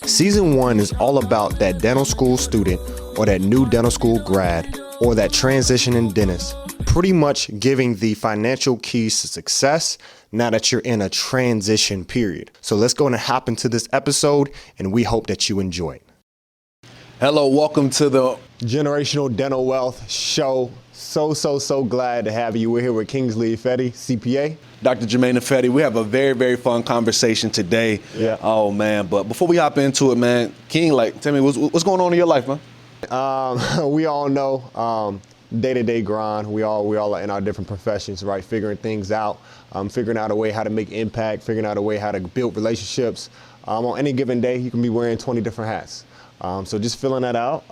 Season 1 is all about that dental school student or that new dental school grad or that transitioning dentist, pretty much giving the financial keys to success now that you're in a transition period. So let's go and hop into this episode, and we hope that you enjoy it. Hello, welcome to the Generational Dental Wealth Show. So glad to have you. We're here with Kingsley Ifedi, CPA. Dr. Jermaine Ifedi. We have a very fun conversation today. Yeah. Oh man, but before we hop into it, man, King, tell me what's going on in your life, man? We all know day-to-day grind. We all are in our different professions, right? Figuring things out, figuring out a way how to make impact, figuring out a way how to build relationships. On any given day, you can be wearing 20 different hats. So just filling that out,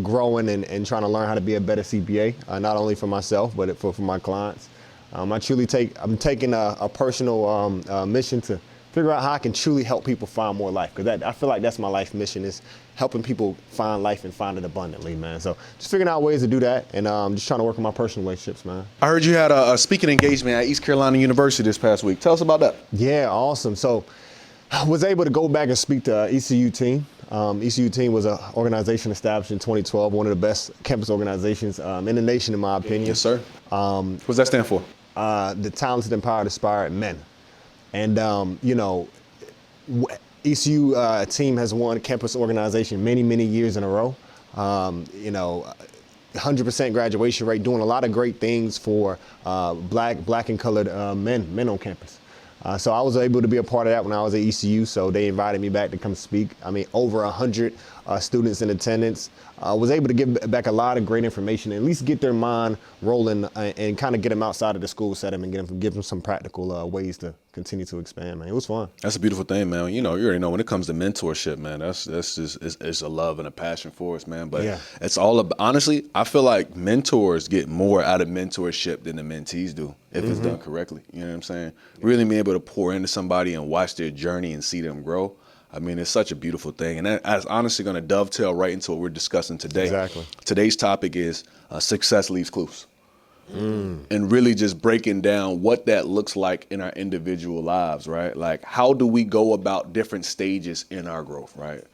growing and trying to learn how to be a better CPA, not only for myself, but for my clients. I'm taking a personal mission to figure out how I can truly help people find more life. Because I feel like that's my life mission, is helping people find life and find it abundantly, man. So just figuring out ways to do that, and just trying to work on my personal relationships, man. I heard you had a speaking engagement at East Carolina University this past week. Tell us about that. Yeah, awesome. So I was able to go back and speak to ECU team. ECU team was an organization established in 2012, one of the best campus organizations in the nation, in my opinion. Yes, sir. What does that stand for? The Talented, Empowered, Inspired Men. And, ECU team has won campus organization many years in a row. 100% graduation rate, doing a lot of great things for black and colored men on campus. So I was able to be a part of that when I was at ECU, so they invited me back to come speak. I mean, over 100 students in attendance. Was able to give back a lot of great information, and at least get their mind rolling and kind of get them outside of the school setting and give them some practical ways to continue to expand, man. It was fun. That's a beautiful thing, man. You already know when it comes to mentorship, man, that's just it's a love and a passion for us, man. But yeah, it's all about, honestly, I feel like mentors get more out of mentorship than the mentees do if it's done correctly. You know what I'm saying? Really being able to pour into somebody and watch their journey and see them grow. I mean, it's such a beautiful thing. And that's honestly going to dovetail right into what we're discussing today. Exactly. Today's topic is success leaves clues. And really just breaking down what that looks like in our individual lives, right? Like, how do we go about different stages in our growth, right?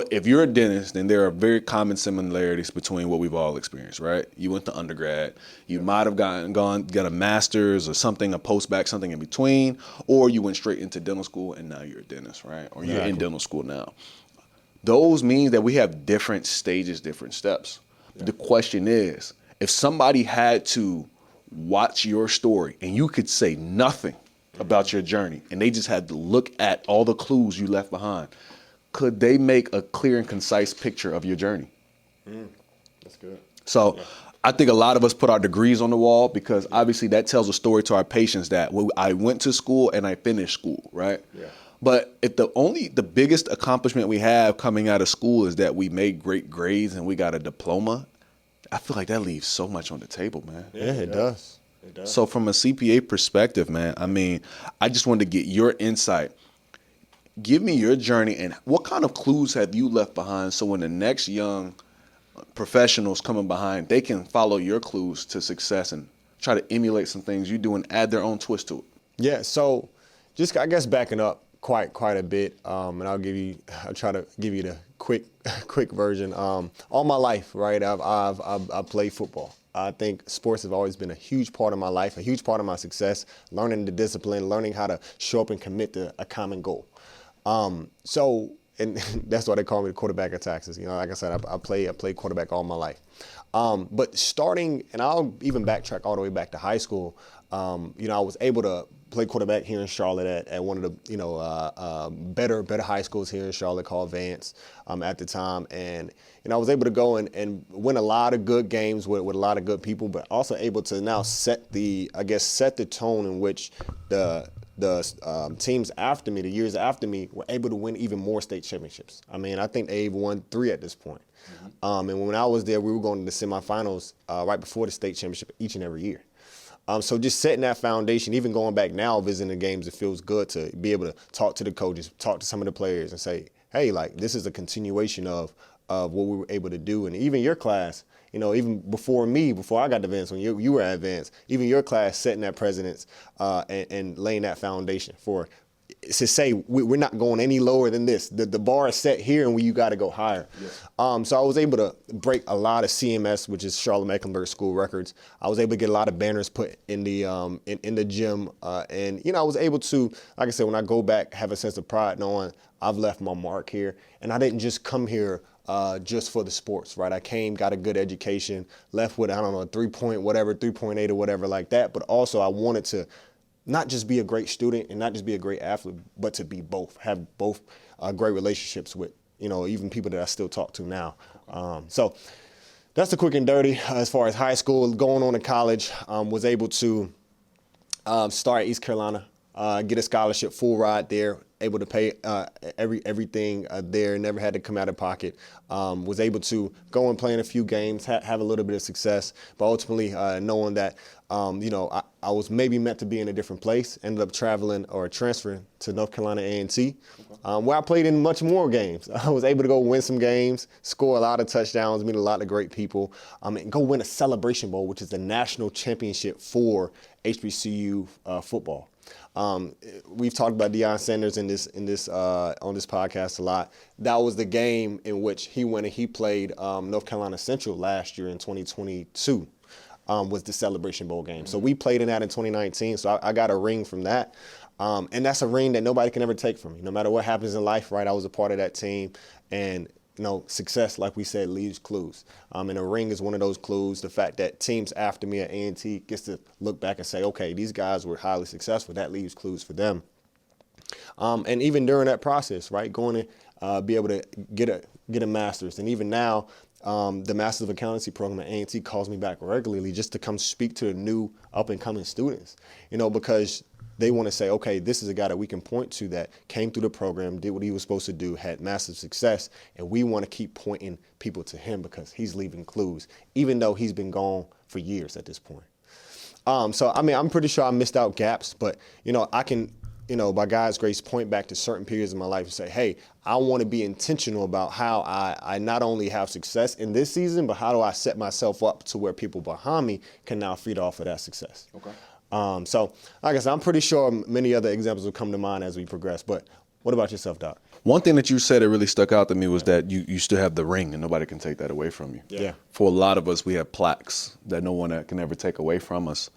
If you're a dentist, then there are very common similarities between what we've all experienced, right? You went to undergrad, you might have got a master's or something, a post-bac, something in between, or you went straight into dental school and now you're a dentist, right? Or you're in dental school now. Those means that we have different stages, different steps. Yeah. The question is, if somebody had to watch your story and you could say nothing about your journey and they just had to look at all the clues you left behind, could they make a clear and concise picture of your journey? That's good. So yeah. I think a lot of us put our degrees on the wall because obviously that tells a story to our patients that I went to school and I finished school, right? Yeah. But if the biggest accomplishment we have coming out of school is that we made great grades and we got a diploma, I feel like that leaves so much on the table, man. Yeah, it does. It does. So from a CPA perspective, man, I mean, I just wanted to get your insight. Give me your journey and what kind of clues have you left behind so when the next young professionals coming behind, they can follow your clues to success and try to emulate some things you do and add their own twist to it. Yeah, so just, I guess, backing up quite a bit, and I'll try to give you the quick version. All my life, right, I've played football. I think sports have always been a huge part of my life, a huge part of my success, learning the discipline, learning how to show up and commit to a common goal. And that's why they call me the quarterback of Texas. Like I said, I played quarterback all my life. But starting, and I'll even backtrack all the way back to high school, I was able to play quarterback here in Charlotte at one of the better high schools here in Charlotte called Vance at the time, and I was able to go and win a lot of good games with a lot of good people, but also able to now set the tone in which the teams after me, the years after me, were able to win even more state championships. I mean, I think they've won 3 at this point. And when I was there, we were going to the semifinals right before the state championship each and every year. So just setting that foundation, even going back now, visiting the games, it feels good to be able to talk to the coaches, talk to some of the players and say, hey, like, this is a continuation of what we were able to do. And even your class, even before I got to Vance, when you were at Vance, even your class setting that precedence and laying that foundation for to say we're not going any lower than this. The bar is set here, and you got to go higher. Yeah. So I was able to break a lot of CMS, which is Charlotte Mecklenburg School records. I was able to get a lot of banners put in the in the gym, and I was able to, like I said, when I go back, have a sense of pride knowing I've left my mark here, and I didn't just come here just for the sports, right? I came, got a good education, left with, I don't know, 3.8 or whatever like that. But also I wanted to not just be a great student and not just be a great athlete, but to be both, have both great relationships with, even people that I still talk to now. So that's the quick and dirty as far as high school. Going on to college, was able to start at East Carolina, get a scholarship, full ride there, able to pay everything there, never had to come out of pocket. Was able to go and play in a few games, have a little bit of success, but ultimately knowing that, I was maybe meant to be in a different place, ended up traveling or transferring to North Carolina A&T, where I played in much more games. I was able to go win some games, score a lot of touchdowns, meet a lot of great people, and go win a Celebration Bowl, which is the national championship for HBCU football. We've talked about Deion Sanders on this podcast a lot. That was the game in which he went and he played North Carolina Central last year in 2022. Was the Celebration Bowl game. So we played in that in 2019. So I got a ring from that. And that's a ring that nobody can ever take from me. No matter what happens in life, right? I was a part of that team. And success, like we said, leaves clues. And a ring is one of those clues. The fact that teams after me at A&T gets to look back and say, okay, these guys were highly successful. That leaves clues for them. And even during that process, right, going to be able to get a master's. And even now, the Master's of Accountancy program at A&T calls me back regularly just to come speak to the new up-and-coming students, because they want to say, okay, this is a guy that we can point to that came through the program, did what he was supposed to do, had massive success, and we want to keep pointing people to him because he's leaving clues, even though he's been gone for years at this point. So, I'm pretty sure I missed out gaps, but, I can, by God's grace, point back to certain periods in my life and say, hey, I want to be intentional about how I not only have success in this season, but how do I set myself up to where people behind me can now feed off of that success. Okay. So, like I said, I'm pretty sure many other examples will come to mind as we progress. But what about yourself, Doc? One thing that you said that really stuck out to me was that you still have the ring and nobody can take that away from you. Yeah. For a lot of us, we have plaques that no one can ever take away from us.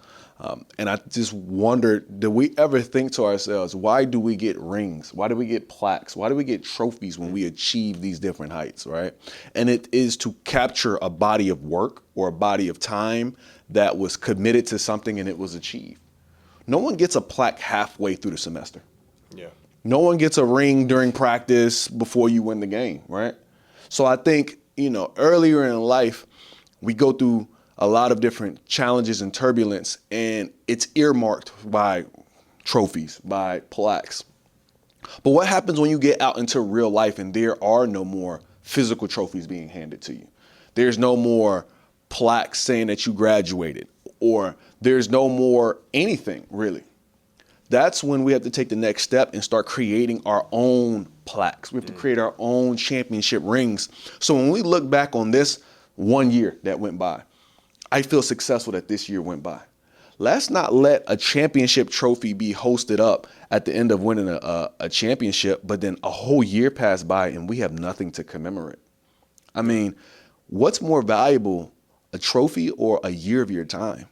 And I just wondered, do we ever think to ourselves, why do we get rings? Why do we get plaques? Why do we get trophies when we achieve these different heights, right? And it is to capture a body of work or a body of time that was committed to something and it was achieved. No one gets a plaque halfway through the semester. Yeah. No one gets a ring during practice before you win the game, right? So I think, earlier in life, we go through a lot of different challenges and turbulence, and it's earmarked by trophies, by plaques. But what happens when you get out into real life and there are no more physical trophies being handed to you? There's no more plaques saying that you graduated, or there's no more anything, really. That's when we have to take the next step and start creating our own plaques. We have to create our own championship rings. So when we look back on this 1 year that went by, I feel successful that this year went by. Let's not let a championship trophy be hosted up at the end of winning a championship, but then a whole year passed by and we have nothing to commemorate. What's more valuable, a trophy or a year of your time?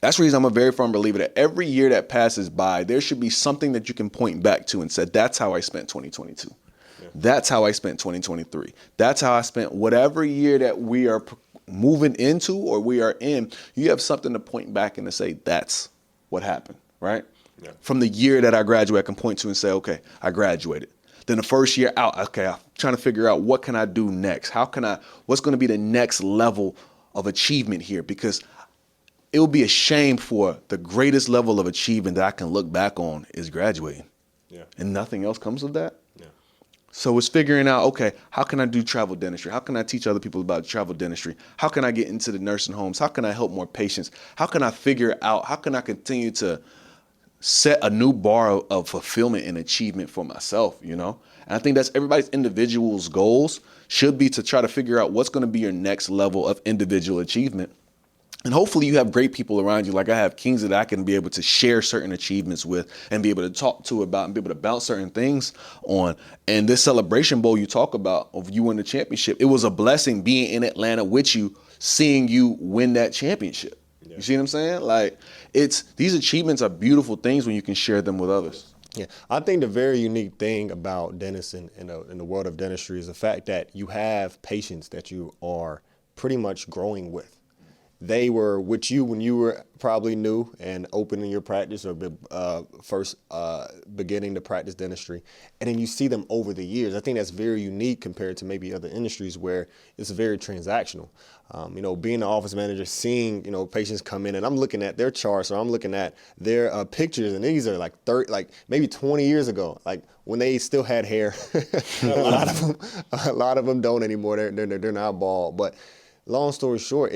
That's the reason I'm a very firm believer that every year that passes by, there should be something that you can point back to and say, that's how I spent 2022. Yeah. That's how I spent 2023. That's how I spent whatever year that we are moving into or we are in. You have something to point back and to say, that's what happened, right? Yeah. From the year that I graduated, I can point to and say, okay, I graduated. Then the first year out, okay, I'm trying to figure out what can I do next? What's going to be the next level of achievement here? Because it would be a shame for the greatest level of achievement that I can look back on is graduating. Yeah. And nothing else comes of that. Yeah. So it's figuring out, okay, how can I do travel dentistry? How can I teach other people about travel dentistry? How can I get into the nursing homes? How can I help more patients? How can I figure out, how can I continue to set a new bar of fulfillment and achievement for myself, And I think that's everybody's individual's goals should be to try to figure out what's going to be your next level of individual achievement. And hopefully you have great people around you. Like I have Kings that I can be able to share certain achievements with and be able to talk to about and be able to bounce certain things on. And this Celebration Bowl you talk about of you winning the championship, it was a blessing being in Atlanta with you, seeing you win that championship. Yeah. You see what I'm saying? Like these achievements are beautiful things when you can share them with others. Yeah, I think the very unique thing about dentists in the world of dentistry is the fact that you have patients that you are pretty much growing with. They were with you when you were probably new and opening your practice or first beginning to practice dentistry. And then you see them over the years. I think that's very unique compared to maybe other industries where it's very transactional. Being an office manager, seeing, patients come in and I'm looking at their charts or I'm looking at their pictures, and these are like maybe 20 years ago, like when they still had hair. a lot of them don't anymore. They're not bald. But long story short,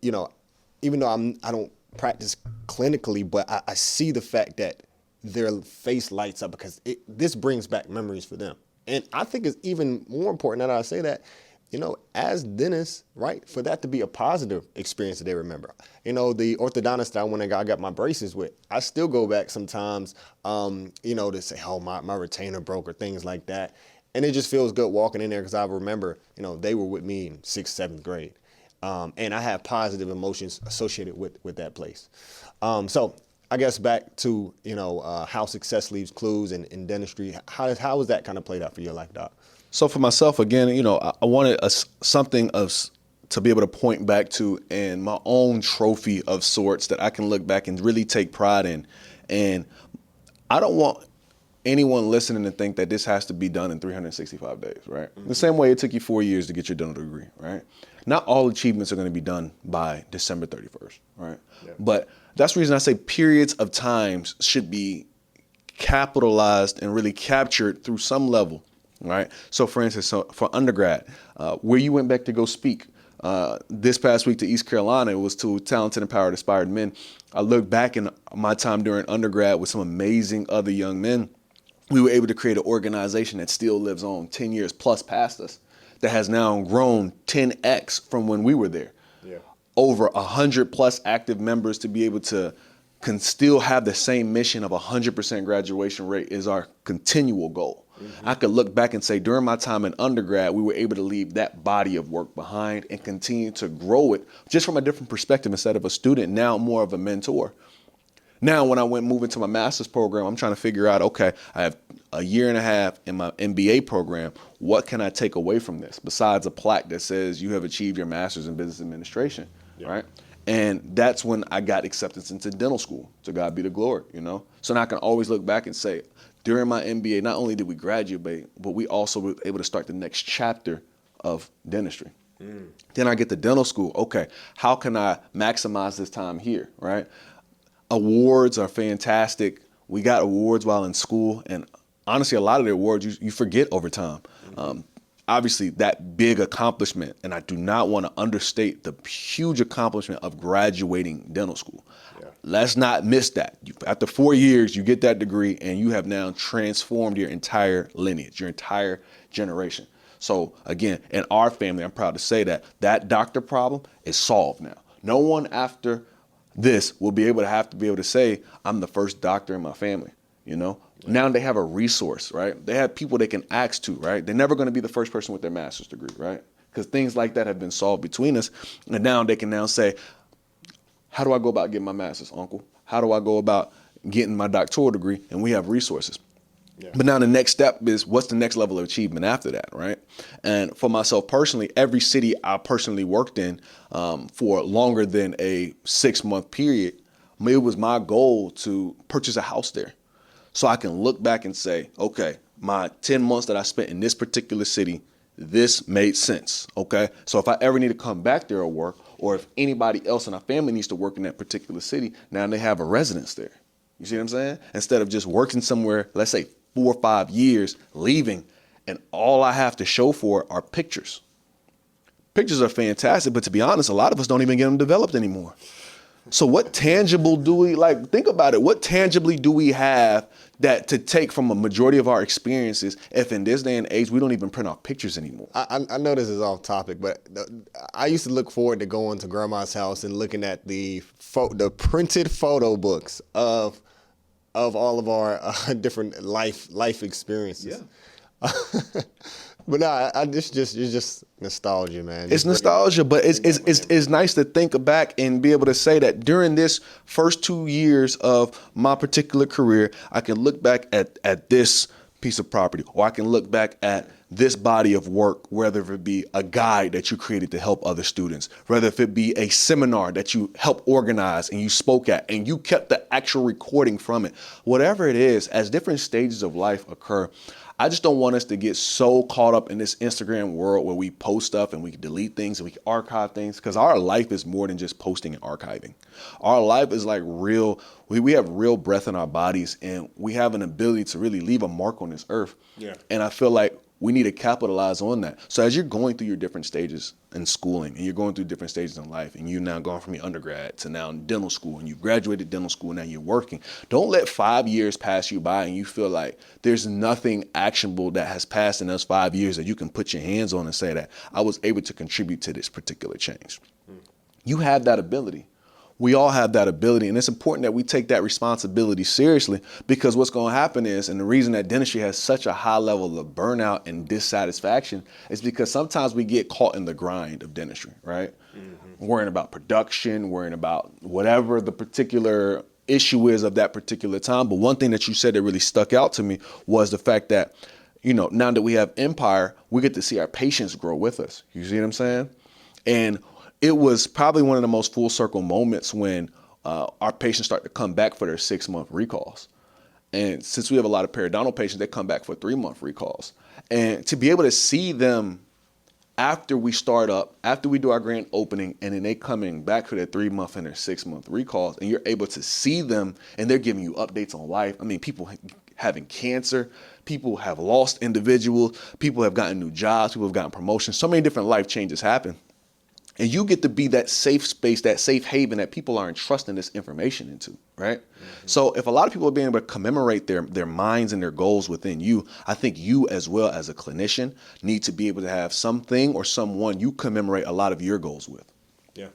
even though I don't practice clinically, but I see the fact that their face lights up because this brings back memories for them. And I think it's even more important that I say that, as dentists, right, for that to be a positive experience that they remember. The orthodontist that I got my braces with, I still go back sometimes, to say, oh, my retainer broke or things like that. And it just feels good walking in there because I remember, they were with me in 6th, 7th grade. And I have positive emotions associated with that place. So I guess back to, how success leaves clues in dentistry. How was that kind of played out for your life, Doc? So for myself, again, I wanted something to be able to point back to and my own trophy of sorts that I can look back and really take pride in. And I don't want anyone listening to think that this has to be done in 365 days, right? Mm-hmm. The same way it took you 4 years to get your dental degree, right? Not all achievements are going to be done by December 31st, right? Yeah. But that's the reason I say periods of times should be capitalized and really captured through some level, right? So for instance, for undergrad, where you went back to go speak, this past week to East Carolina, it was to Talented, Empowered, Inspired Men. I look back in my time during undergrad with some amazing other young men. We were able to create an organization that still lives on 10 years plus past us, that has now grown 10x from when we were there. Yeah. Over 100 plus active members to be able to can still have the same mission of 100% graduation rate is our continual goal. Mm-hmm. I could look back and say during my time in undergrad, we were able to leave that body of work behind and continue to grow it just from a different perspective. Instead of a student, now more of a mentor. Now, when I move into my master's program, I'm trying to figure out, okay, I have a year and a half in my MBA program. What can I take away from this besides a plaque that says you have achieved your master's in business administration, right? And that's when I got acceptance into dental school. To God be the glory, So now I can always look back and say, during my MBA, not only did we graduate, but we also were able to start the next chapter of dentistry. Then I get to dental school. Okay, how can I maximize this time here, right? Awards are fantastic. We got awards while in school, and honestly, a lot of the awards you forget over time. Obviously, that big accomplishment, and I do not want to understate the huge accomplishment of graduating dental school. Yeah. Let's not miss that. After 4 years, you get that degree, and you have now transformed your entire lineage, your entire generation. So again, in our family, I'm proud to say that doctor problem is solved now. No one after this will be able to say, I'm the first doctor in my family, Now they have a resource, right? They have people they can ask to, right? They're never going to be the first person with their master's degree, right? Because things like that have been solved between us. And now they can now say, how do I go about getting my master's, uncle? How do I go about getting my doctoral degree? And we have resources. Yeah. But now the next step is, what's the next level of achievement after that, right? And for myself personally, every city I personally worked in for longer than a 6-month period, it was my goal to purchase a house there. So I can look back and say, okay, my 10 months that I spent in this particular city, this made sense, okay? So if I ever need to come back there or work, or if anybody else in our family needs to work in that particular city, now they have a residence there. You see what I'm saying? Instead of just working somewhere, let's say 4 or 5 years, leaving, and all I have to show for it are pictures. Pictures are fantastic, but to be honest, a lot of us don't even get them developed anymore. So what tangible do we, think about it, what tangibly do we have that to take from a majority of our experiences, if in this day and age we don't even print off pictures anymore. I know this is off topic, but I used to look forward to going to grandma's house and looking at the printed photo books of all of our different life experiences. Yeah. But no, it's just nostalgia, man. It's nostalgia, but it's nice to think back and be able to say that during this first 2 years of my particular career, I can look back at this piece of property, or I can look back at this body of work, whether it be a guide that you created to help other students, whether if it be a seminar that you helped organize and you spoke at and you kept the actual recording from it. Whatever it is, as different stages of life occur, I just don't want us to get so caught up in this Instagram world where we post stuff and we delete things and we archive things, because our life is more than just posting and archiving. Our life is like real. We have real breath in our bodies, and we have an ability to really leave a mark on this earth. Yeah. And I feel like we need to capitalize on that. So as you're going through your different stages in schooling, and you're going through different stages in life, and you're now going from your undergrad to now dental school, and you've graduated dental school, and now you're working, don't let 5 years pass you by and you feel like there's nothing actionable that has passed in those 5 years that you can put your hands on and say that I was able to contribute to this particular change. You have that ability. We all have that ability, and it's important that we take that responsibility seriously, because what's going to happen is, and the reason that dentistry has such a high level of burnout and dissatisfaction is because sometimes we get caught in the grind of dentistry, right? Mm-hmm. Worrying about production, worrying about whatever the particular issue is of that particular time. But one thing that you said that really stuck out to me was the fact that, now that we have Empire, we get to see our patients grow with us. You see what I'm saying? And it was probably one of the most full circle moments when our patients start to come back for their 6-month recalls. And since we have a lot of periodontal patients, they come back for 3-month recalls. And to be able to see them after we start up, after we do our grand opening, and then they coming back for their 3-month and their 6-month recalls, and you're able to see them and they're giving you updates on life. I mean, people having cancer, people have lost individuals, people have gotten new jobs, people have gotten promotions, so many different life changes happen. And you get to be that safe space, that safe haven that people are entrusting this information into, right? Mm-hmm. So if a lot of people are being able to commemorate their minds and their goals within you, I think you as well as a clinician need to be able to have something or someone you commemorate a lot of your goals with. Yeah.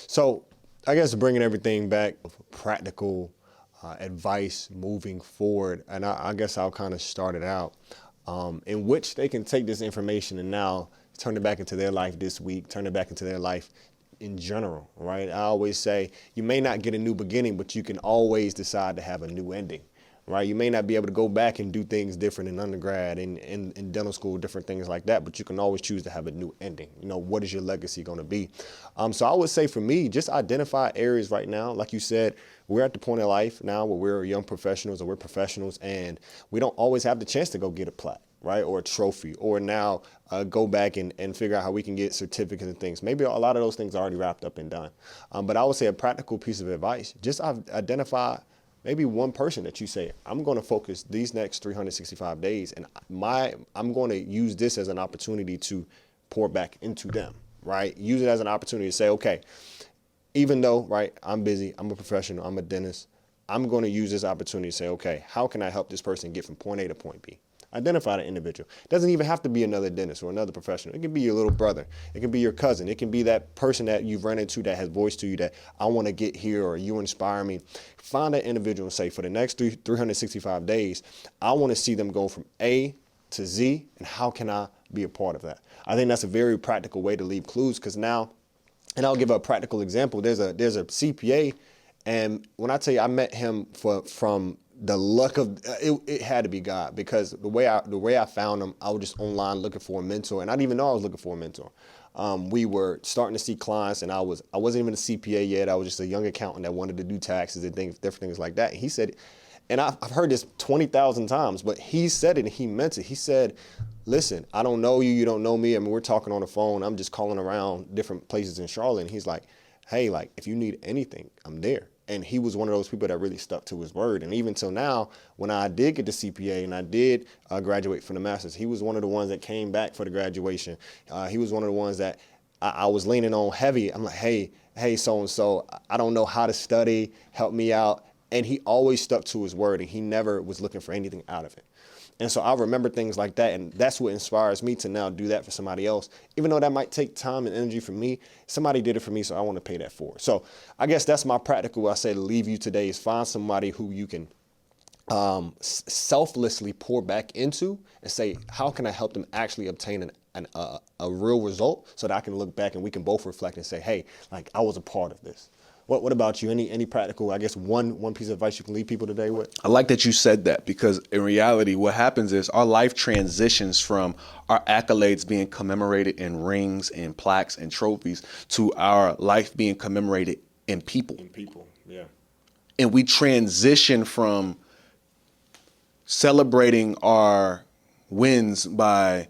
So I guess bringing everything back, practical advice moving forward, and I guess I'll kind of start it out, in which they can take this information and now turn it back into their life this week, turn it back into their life in general, right? I always say you may not get a new beginning, but you can always decide to have a new ending, right? You may not be able to go back and do things different in undergrad, in dental school, different things like that, but you can always choose to have a new ending. What is your legacy going to be? So I would say for me, just identify areas right now. Like you said, we're at the point of life now where we're young professionals or we're professionals, and we don't always have the chance to go get a plaque, right? Or a trophy, or now go back and figure out how we can get certificates and things. Maybe a lot of those things are already wrapped up and done. But I would say a practical piece of advice, just identify maybe one person that you say, I'm going to focus these next 365 days, and I'm going to use this as an opportunity to pour back into them, right? Use it as an opportunity to say, okay, even though, right, I'm busy, I'm a professional, I'm a dentist, I'm going to use this opportunity to say, okay, how can I help this person get from point A to point B? Identify the individual. It doesn't even have to be another dentist or another professional. It can be your little brother. It can be your cousin. It can be that person that you've run into that has voiced to you that I want to get here, or you inspire me. Find that individual and say, for the next 365 days, I want to see them go from A to Z, and how can I be a part of that? I think that's a very practical way to leave clues, because now, and I'll give a practical example. There's a CPA, and when I tell you I met him from the luck of it had to be God, because the way I found him, I was just online looking for a mentor, and I didn't even know I was looking for a mentor. We were starting to see clients, and I wasn't even a CPA yet. I was just a young accountant that wanted to do taxes and different things like that. And he said, and I've heard this 20,000 times, but he said it and he meant it. He said, listen, I don't know you, you don't know me. I mean, we're talking on the phone. I'm just calling around different places in Charlotte. And he's like, hey, like, if you need anything, I'm there. And he was one of those people that really stuck to his word. And even till now, when I did get the CPA and I did graduate from the master's, he was one of the ones that came back for the graduation. He was one of the ones that I was leaning on heavy. I'm like, hey, so-and-so, I don't know how to study, help me out. And he always stuck to his word, and he never was looking for anything out of it. And so I remember things like that, and that's what inspires me to now do that for somebody else. Even though that might take time and energy from me, somebody did it for me, so I want to pay that forward. So I guess that's my practical, I say, to leave you today, is find somebody who you can selflessly pour back into and say, how can I help them actually obtain a real result, so that I can look back and we can both reflect and say, hey, like, I was a part of this. What about you? Any practical, I guess, one piece of advice you can leave people today with? I like that you said that, because in reality, what happens is our life transitions from our accolades being commemorated in rings and plaques and trophies to our life being commemorated in people. In people, yeah. And we transition from celebrating our wins by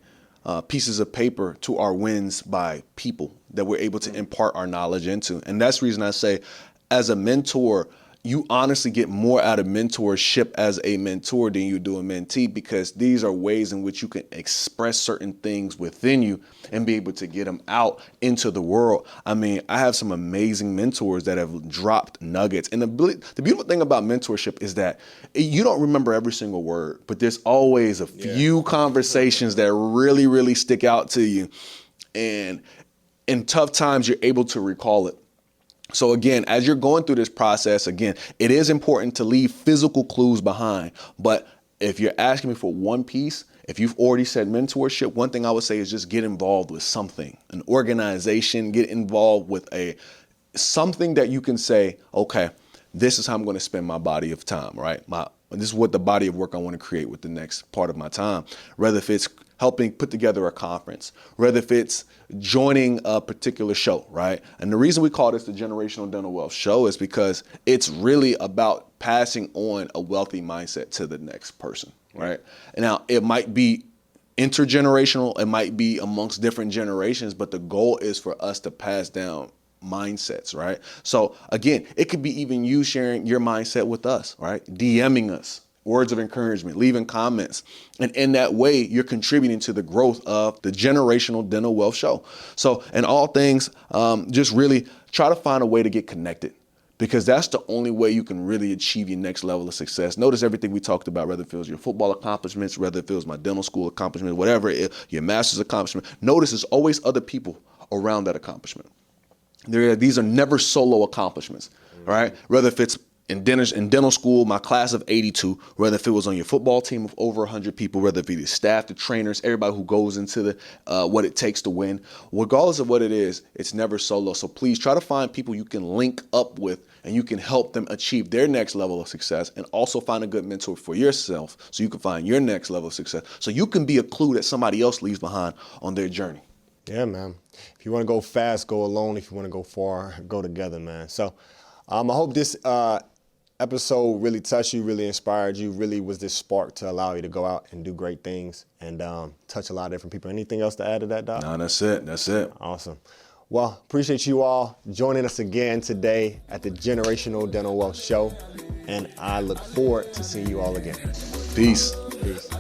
pieces of paper to our wins by people that we're able to impart our knowledge into. And that's the reason I say, as a mentor, you honestly get more out of mentorship as a mentor than you do a mentee, because these are ways in which you can express certain things within you and be able to get them out into the world. I mean, I have some amazing mentors that have dropped nuggets. And the beautiful thing about mentorship is that you don't remember every single word, but there's always a few conversations that really, really stick out to you. And in tough times, you're able to recall it. So again, as you're going through this process, again, it is important to leave physical clues behind. But if you're asking me for one piece, if you've already said mentorship, one thing I would say is just get involved with something, an organization, get involved with something that you can say, okay, this is how I'm going to spend my body of time, right? This is what the body of work I want to create with the next part of my time, whether if it's helping put together a conference, whether if it's joining a particular show, right? And the reason we call this the Generational Dental Wealth Show is because it's really about passing on a wealthy mindset to the next person, right? And now it might be intergenerational, it might be amongst different generations, but the goal is for us to pass down mindsets, right? So again, it could be even you sharing your mindset with us, right? DMing us, words of encouragement, leaving comments. And in that way, you're contributing to the growth of the Generational Dental Wealth Show. So in all things, just really try to find a way to get connected, because that's the only way you can really achieve your next level of success. Notice everything we talked about, whether it was your football accomplishments, whether it was my dental school accomplishments, whatever, your master's accomplishment. Notice there's always other people around that accomplishment. These are never solo accomplishments, right? Whether if it's in dental school, my class of 82, whether if it was on your football team of over 100 people, whether it be the staff, the trainers, everybody who goes into the what it takes to win, regardless of what it is, it's never solo. So please try to find people you can link up with and you can help them achieve their next level of success, and also find a good mentor for yourself so you can find your next level of success, so you can be a clue that somebody else leaves behind on their journey. Yeah, man. If you want to go fast, go alone. If you want to go far, go together, man. So I hope this episode really touched you, really inspired you, really was this spark to allow you to go out and do great things and touch a lot of different people. Anything else to add to that, Doc? No, that's it. That's it. Awesome. Well, appreciate you all joining us again today at the Generational Dental Wealth Show. And I look forward to seeing you all again. Peace. Peace.